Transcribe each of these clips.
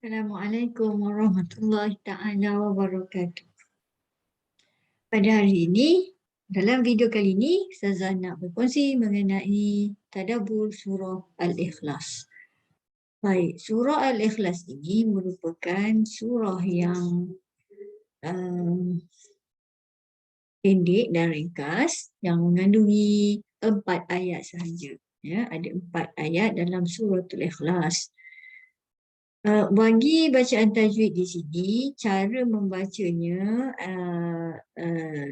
Assalamualaikum warahmatullahi ta'ala wabarakatuh. Pada hari ini, dalam video kali ini, Ustazah nak berkongsi mengenai tadabbur surah Al-Ikhlas. Baik, surah Al-Ikhlas ini merupakan surah yang pendek dan ringkas yang mengandungi 4 ayat sahaja. Ya, ada 4 ayat dalam surah Al-Ikhlas. Bagi bacaan tajwid di sini, cara membacanya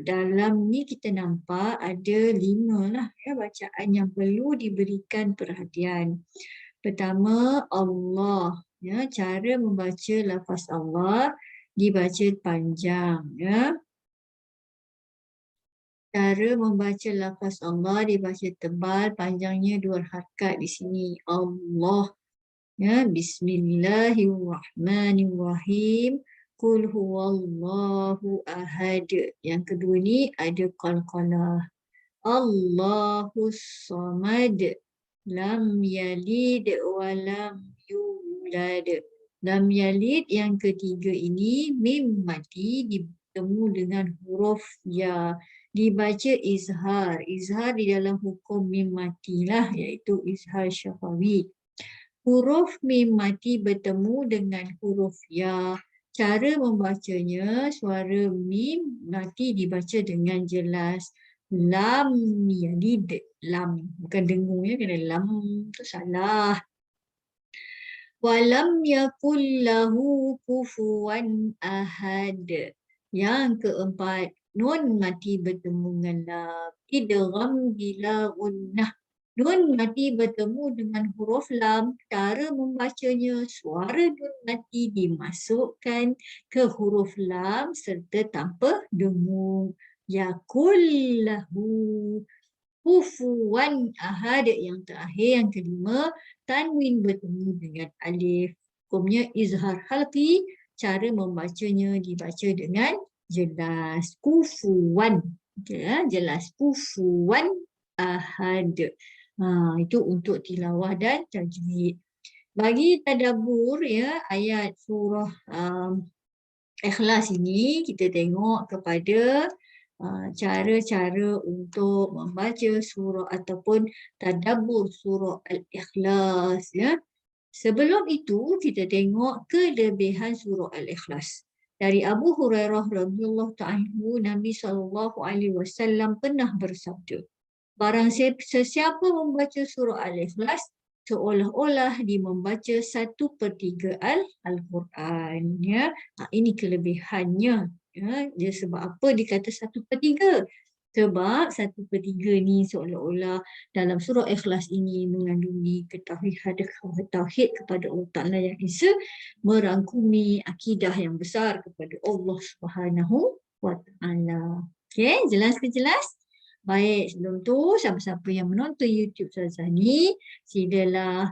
dalam ni kita nampak ada 5 lah ya, bacaan yang perlu diberikan perhatian. Pertama, Allah. Ya, cara membaca lafaz Allah dibaca panjang. Ya. Cara membaca lafaz Allah dibaca tebal, panjangnya 2 harakat di sini. Allah. Ya, Bismillahirrahmanirrahim. Qul huwallahu ahad. Yang kedua ni ada qalqalah. Allahus samad. Lam yalid wa lam yulad. Lam yalid yang ketiga ini mim mati bertemu dengan huruf ya. Dibaca izhar. Izhar di dalam hukum mim mati lah, iaitu izhar syafawi. Huruf mim mati bertemu dengan huruf ya. Cara membacanya, suara mim mati dibaca dengan jelas. Lam yalid. Lam. Bukan dengung ya, kena lam tu salah. Walam yakul lahu kufuwan ahad. Yang keempat, nun mati bertemu dengan lam. Idgham bila gunnah. Nun mati bertemu dengan huruf lam. Cara membacanya, suara nun mati dimasukkan ke huruf lam serta tanpa dengung. Yakullahu kufuwan ahad. Yang terakhir, yang kelima, tanwin bertemu dengan alif. Hukumnya izhar halqi. Cara membacanya dibaca dengan jelas. Kufuwan. Okay, jelas. Kufuwan ahad. Itu untuk tilawah dan tajwid. Bagi tadabbur ya, ayat surah Ikhlas ini, kita tengok kepada cara-cara untuk membaca surah ataupun tadabbur surah Al-Ikhlas ya. Sebelum itu kita tengok kelebihan surah Al-Ikhlas. Dari Abu Hurairah radhiyallahu ta'ala anhu, Nabi SAW pernah bersabda, barang sesiapa membaca surah Al-Ikhlas seolah-olah dia membaca 1/3 Al-Quran ya. Ini kelebihannya ya. Dia sebab apa dikata 1/3? Sebab 1/3 ni seolah-olah dalam surah Ikhlas ini mengandungi tauhid kepada Allah Ta'ala yang Esa, merangkumi akidah yang besar kepada Allah Subhanahu wa Ta'ala. Okey, jelas ke jelas? Baik, sebelum tu siapa-siapa yang menonton YouTube Ustazah ni, silalah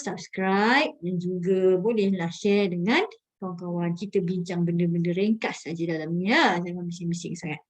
subscribe dan juga bolehlah share dengan kawan-kawan. Kita bincang benda-benda ringkas saja dalamnya, jangan bising-bising sangat.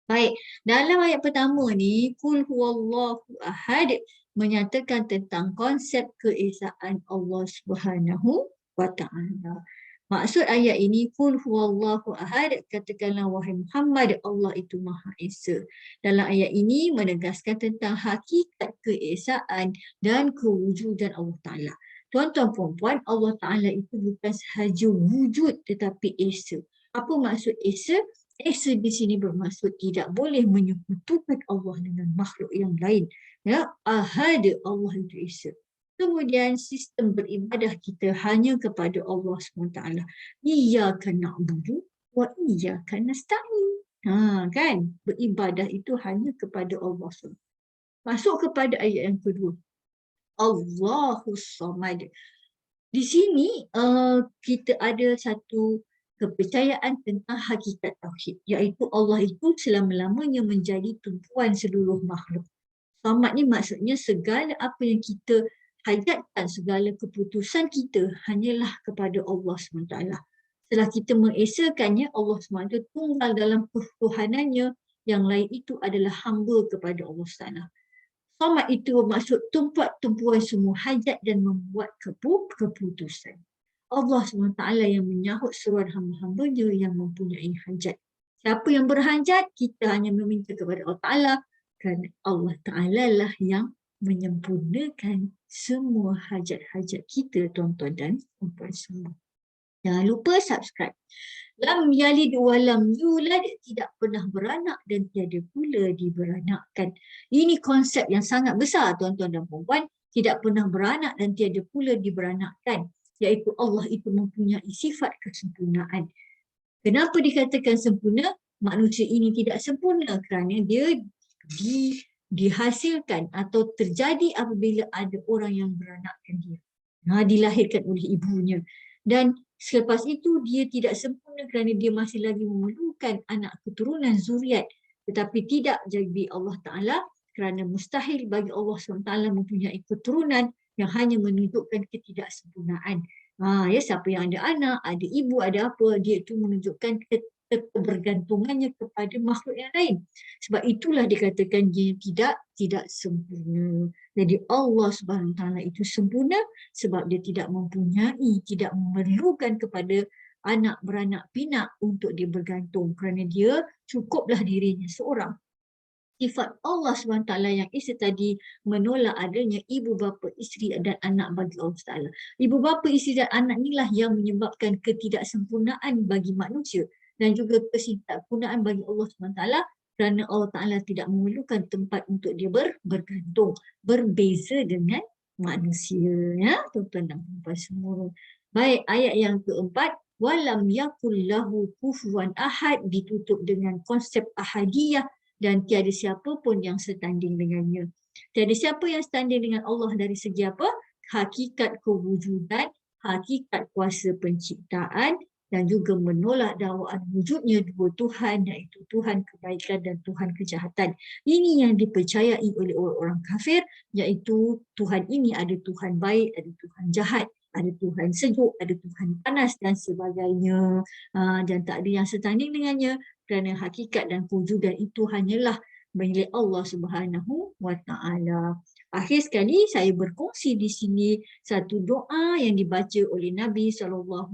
Baik, dalam ayat pertama ni, Qul huwallahu ahad menyatakan tentang konsep keesaan Allah Subhanahu wa Ta'ala. Maksud ayat ini, Qul huwallahu ahad, katakanlah wahai Muhammad, Allah itu Maha Esa. Dalam ayat ini menegaskan tentang hakikat keesaan dan kewujudan Allah Ta'ala. Tuan-tuan puan-puan, Allah Ta'ala itu bukan sahaja wujud tetapi Esa. Apa maksud Esa? Esa di sini bermaksud tidak boleh menyekutukan Allah dengan makhluk yang lain. Ya, ahad, Allah itu Esa. Kemudian sistem beribadah kita hanya kepada Allah SWT. Iyyaka na'budu wa iyyaka nasta'in. Kan? Beribadah itu hanya kepada Allah SWT. Masuk kepada ayat yang kedua. Allahus samad. Di sini kita ada satu kepercayaan tentang hakikat tauhid, iaitu Allah itu selama-lamanya menjadi tumpuan seluruh makhluk. Samad ni maksudnya segala apa yang kita hajatkan, segala keputusan kita hanyalah kepada Allah SWT. Setelah kita mengesakannya, Allah SWT tunggal dalam ketuhanannya, yang lain itu adalah hamba kepada Allah SWT. Somad itu bermaksud tempat tumpuan semua hajat dan membuat keputusan. Allah SWT yang menyahut seruan hamba-hambanya yang mempunyai hajat. Siapa yang berhajat, kita hanya meminta kepada Allah Ta'ala, kerana Allah Ta'ala lah yang menyempurnakan semua hajat-hajat kita, tuan-tuan dan puan-puan semua. Jangan lupa subscribe. Lam yalid wa lam yulad, tidak pernah beranak dan tiada pula diberanakkan. Ini konsep yang sangat besar, tuan-tuan dan puan-puan. Tidak pernah beranak dan tiada pula diberanakkan, iaitu Allah itu mempunyai sifat kesempurnaan. Kenapa dikatakan sempurna? Manusia ini tidak sempurna kerana dia dihasilkan atau terjadi apabila ada orang yang beranakkan dia. Dilahirkan oleh ibunya. Dan selepas itu dia tidak sempurna kerana dia masih lagi memerlukan anak keturunan zuriat. Tetapi tidak jadi Allah Ta'ala, kerana mustahil bagi Allah SWT mempunyai keturunan yang hanya menunjukkan ketidaksempurnaan. Siapa yang ada anak, ada ibu, ada apa, dia itu menunjukkan kebergantungannya kepada makhluk yang lain. Sebab itulah dikatakan dia tidak sempurna. Jadi Allah Subhanahu Wa Taala itu sempurna sebab dia tidak mempunyai, tidak memerlukan kepada anak beranak pinak untuk dia bergantung, kerana dia cukuplah dirinya seorang. Sifat Allah SWT yang Isa tadi menolak adanya ibu bapa, isteri dan anak bagi Allah Taala. Ibu bapa, isteri dan anak inilah yang menyebabkan ketidaksempurnaan bagi manusia dan juga kesempurnaan bagi Allah SWT, kerana Allah Ta'ala tidak memerlukan tempat untuk dia bergantung. Berbeza dengan manusia, ya, tuan-tuan dan puan-puan semua. Baik, ayat yang keempat, walam yakul lahu kufuwan ahad, ditutup dengan konsep ahadiyah dan tiada siapa pun yang setanding dengannya. Tiada siapa yang setanding dengan Allah dari segi apa? Hakikat kewujudan, hakikat kuasa penciptaan, dan juga menolak dakwaan wujudnya dua Tuhan, iaitu Tuhan kebaikan dan Tuhan kejahatan. Ini yang dipercayai oleh orang-orang kafir, iaitu Tuhan ini ada Tuhan baik, ada Tuhan jahat, ada Tuhan sejuk, ada Tuhan panas dan sebagainya. Dan tak ada yang setanding dengannya, kerana hakikat dan kewujudan itu hanyalah milik Allah Subhanahu Wa Taala. Akhir sekali saya berkongsi di sini satu doa yang dibaca oleh Nabi SAW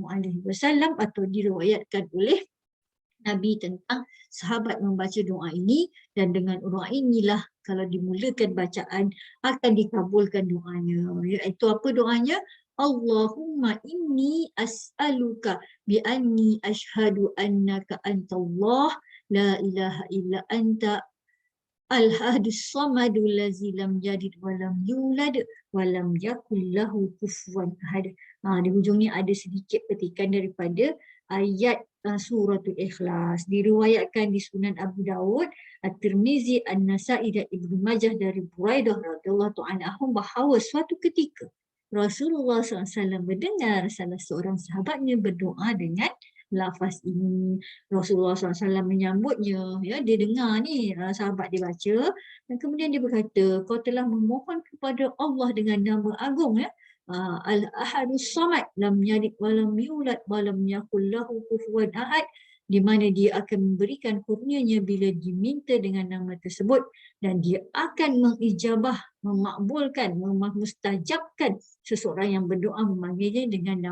atau diriwayatkan oleh Nabi tentang sahabat membaca doa ini, dan dengan doa inilah kalau dimulakan bacaan akan dikabulkan doanya. Iaitu apa doanya? Allahumma inni as'aluka bi'anni ashhadu annaka antallah la ilaha illa anta Al-Hadus Samadul Lazi lam yalid wa lam yulad wa lam yakul lahu kufuwan ahad. Di hujung ni ada sedikit petikan daripada ayat suratul Ikhlas. Diriwayatkan di Sunan Abu Dawud, At-Tirmizi, An-Nasa'i dan Ibnu Majah dari Buraidah radhiyallahu anhu bahawa suatu ketika Rasulullah SAW mendengar salah seorang sahabatnya berdoa dengan lafaz ini. Rasulullah SAW menyambutnya, ya, dia dengar ni sahabat dia baca, dan kemudian dia berkata, kau telah memohon kepada Allah dengan nama agung, ya, Al-Ahadus Samad lam yalid wa lam yulad wa lam yakul lahu kufuwan ahad, di mana dia akan memberikan kurnianya bila diminta dengan nama tersebut, dan dia akan mengijabah, memakbulkan, memustajabkan seseorang yang berdoa memanggilnya dengan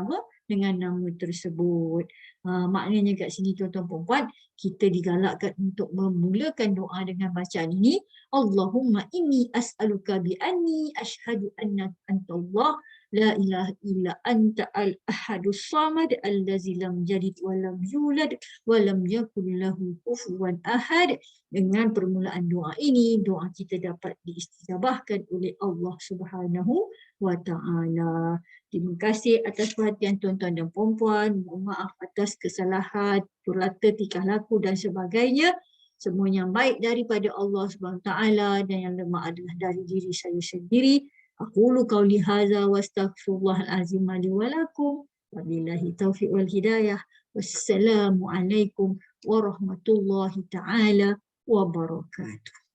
nama tersebut. Maknanya kat sini tuan-tuan puan-puan, kita digalakkan untuk memulakan doa dengan bacaan ini. Allahumma inni as'aluka bi'anni ashhadu anna antallah la ilaha illa anta al-ahadus samad allazi lam yalid wa lam yulad wa lam yakul lahu kufuwan ahad. Dengan permulaan doa ini, doa kita dapat diistijabahkan oleh Allah Subhanahu Wa Ta'ala. Terima kasih atas perhatian tuan-tuan dan puan-puan. Mohon maaf atas kesalahan, turlata, tingkah laku dan sebagainya. Semua yang baik daripada Allah Subhanahu Wa Ta'ala dan yang lemah adalah dari diri saya sendiri. Aqulu qauli hadza wa astaghfirullahal azim li wa lakum. Wabillahi taufiq wal hidayah. Wassalamualaikum warahmatullahi taala wabarakatuh.